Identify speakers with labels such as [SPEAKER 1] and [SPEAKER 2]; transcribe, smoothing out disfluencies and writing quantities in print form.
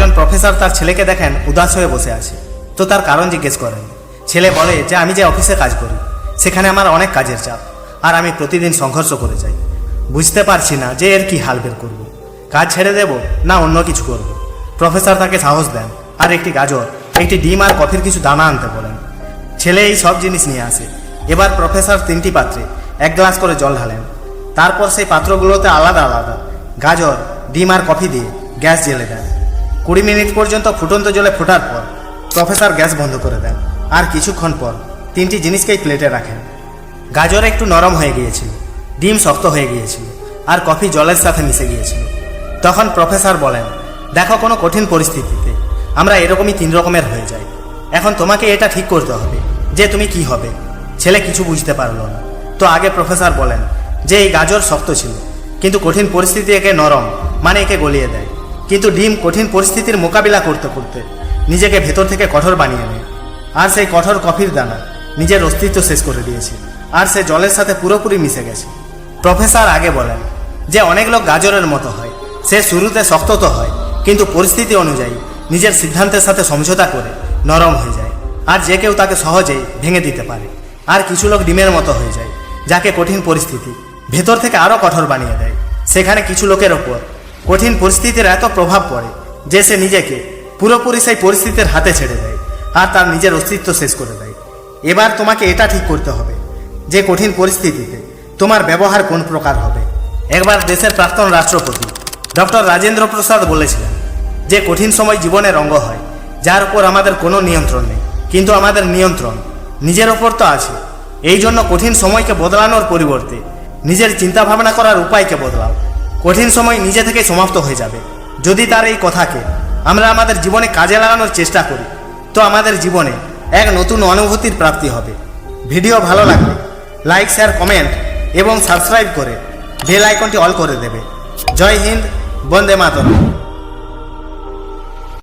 [SPEAKER 1] একজন প্রফেসর তার ছেলেকে দেখেন উদাস হয়ে বসে আছে, তো তার কারণ জিজ্ঞেস করেন। ছেলে বলে যে আমি যে অফিসে কাজ করি সেখানে আমার অনেক কাজের চাপ, আর আমি প্রতিদিন সংঘর্ষ করে যাই। বুঝতে পারছি না যে এর কি হাল বের করব, কাজ ছেড়ে দেব না অন্য কিছু করব। প্রফেসর তাকে সাহস দেন আর একটি গাজর, একটি ডিম আর কফির কিছু দানা আনতে বলেন। ছেলে এই সব জিনিস নিয়ে আসে। এবার প্রফেসর 3টি পাত্রে 1 গ্লাস করে জল ঢালেন। তারপর সেই পাত্রগুলোতে আলাদা আলাদা গাজর, ডিম আর কফি দিয়ে গ্যাস জ্বেলে দেন। 20 মিনিট পর্যন্ত ফুটন্ত জলে ফোটার পর প্রফেসর গ্যাস বন্ধ করে দেন আর কিছুক্ষণ পর 3টি জিনিসকেই প্লেটে রাখেন। গাজর একটু নরম হয়ে গিয়েছিল, ডিম শক্ত হয়ে গিয়েছিল আর কফি জলের সাথে মিশে গিয়েছিল। তখন প্রফেসর বলেন, দেখো, কোনো কঠিন পরিস্থিতিতে আমরা এরকমই 3 রকমের হয়ে যাই। এখন তোমাকে এটা ঠিক করতে হবে যে তুমি কি হবে। ছেলে কিছু বুঝতে পারল না। তো আগে প্রফেসর বলেন যে এই গাজর শক্ত ছিল, কিন্তু কঠিন পরিস্থিতি একে নরম মানে একে গলিয়ে দেয়। কিন্তু ডিম কঠিন পরিস্থিতির মোকাবিলা করতে করতে নিজেকে ভেতর থেকে কঠোর বানিয়ে নেয়, আর সেই কঠোর কফির দানা নিজের অস্তিত্ব শেষ করে দিয়েছে, আর সে জলের সাথে পুরোপুরি মিশে গেছে। প্রফেসর আগে বলেন যে অনেক লোক গাজরের মতো হয়, সে শুরুতে শক্ত তো হয়, কিন্তু পরিস্থিতি অনুযায়ী নিজের সিদ্ধান্তের সাথে সমঝোতা করে নরম হয়ে যায়, আর যে কেউ তাকে সহজেই ভেঙে দিতে পারে। আর কিছু লোক ডিমের মতো হয়ে যায়, যাকে কঠিন পরিস্থিতি ভেতর থেকে আরও কঠোর বানিয়ে দেয়। সেখানে কিছু লোকের ওপর কঠিন পরিস্থিতির এত প্রভাব পড়ে যে সে নিজেকে পুরোপুরি সেই পরিস্থিতির হাতে ছেড়ে দেয় আর তার নিজের অস্তিত্ব শেষ করে দেয়। এবার তোমাকে এটা ঠিক করতে হবে যে কঠিন পরিস্থিতিতে তোমার ব্যবহার কোন প্রকার হবে। একবার দেশের প্রাক্তন রাষ্ট্রপতি ডক্টর রাজেন্দ্র প্রসাদ বলেছিলেন যে কঠিন সময় জীবনের অঙ্গ হয়, যার উপর আমাদের কোনো নিয়ন্ত্রণ নেই, কিন্তু আমাদের নিয়ন্ত্রণ নিজের ওপর তো আছে। এই জন্য কঠিন সময়কে বদলানোর পরিবর্তে নিজের চিন্তাভাবনা করার উপায়কে বদলাও। কঠিন সময় নিজে থেকে সমাপ্ত হয়ে যাবে। যদি তার এই কথাকে আমরা আমাদের জীবনে কাজে লাগানোর চেষ্টা করি, তো আমাদের জীবনে এক নতুন অনুভূতির প্রাপ্তি হবে। ভিডিও ভালো লাগলে লাইক, শেয়ার, কমেন্ট এবং সাবস্ক্রাইব করে বেল আইকনটি অল করে দেবে। জয় হিন্দ, বন্দে মাতরম।